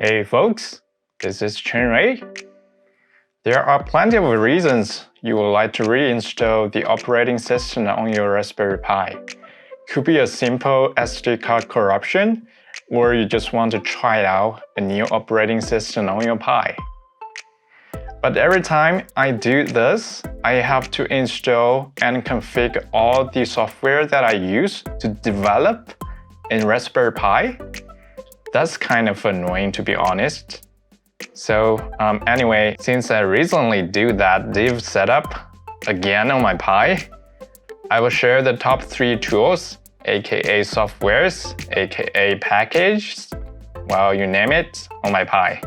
Hey folks, this is Ray. There are plenty of reasons you would like to reinstall the operating system on your Raspberry Pi. Could be a simple SD card corruption, or you just want to try out a new operating system on your Pi. But every time I do this, I have to install and configure all the software that I use to develop in Raspberry Pi. That's kind of annoying, to be honest. So anyway, since I recently do that div setup again on my Pi, I will share the top 3 tools, aka softwares, aka packages, well, you name it, on my Pi.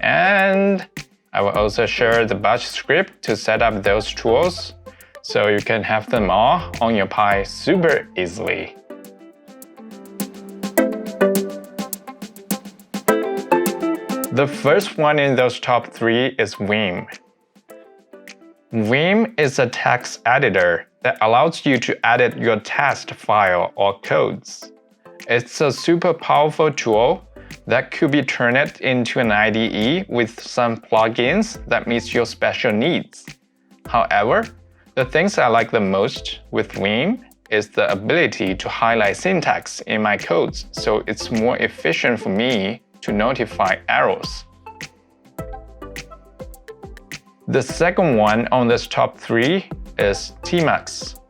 And I will also share the bash script to set up those tools, so you can have them all on your Pi super easily. The first one in those top 3 is Vim. Vim is a text editor that allows you to edit your text file or codes. It's a super powerful tool that could be turned into an IDE with some plugins that meets your special needs. However, the things I like the most with Vim is the ability to highlight syntax in my codes, so it's more efficient for me to notify errors. The second one on this top 3 is Timox.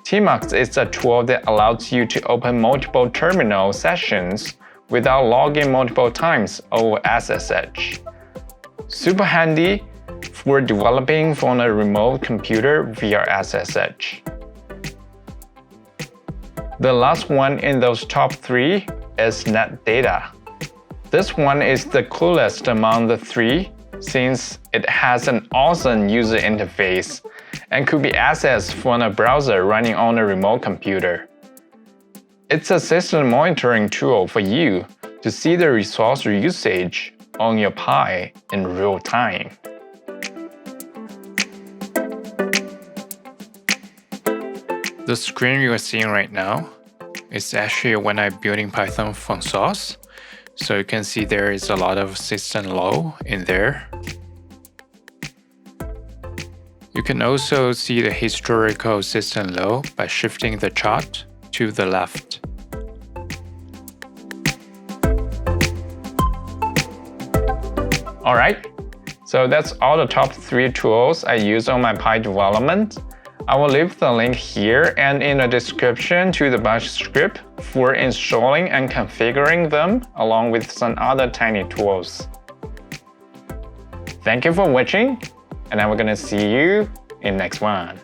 Timox is a tool that allows you to open multiple terminal sessions without logging multiple times over SSH. Super handy for developing from a remote computer via SSH. The last one in those top 3 is NetData. This one is the coolest among the 3 since it has an awesome user interface and could be accessed from a browser running on a remote computer. It's a system monitoring tool for you to see the resource usage on your Pi in real time. The screen you are seeing right now is actually when I'm building Python from source. So you can see there is a lot of system log in there. You can also see the historical system log by shifting the chart to the left. Alright, so that's all the top 3 tools I use on my Pi development. I will leave the link here and in the description to the bash script for installing and configuring them along with some other tiny tools. Thank you for watching, and I'm gonna see you in the next one.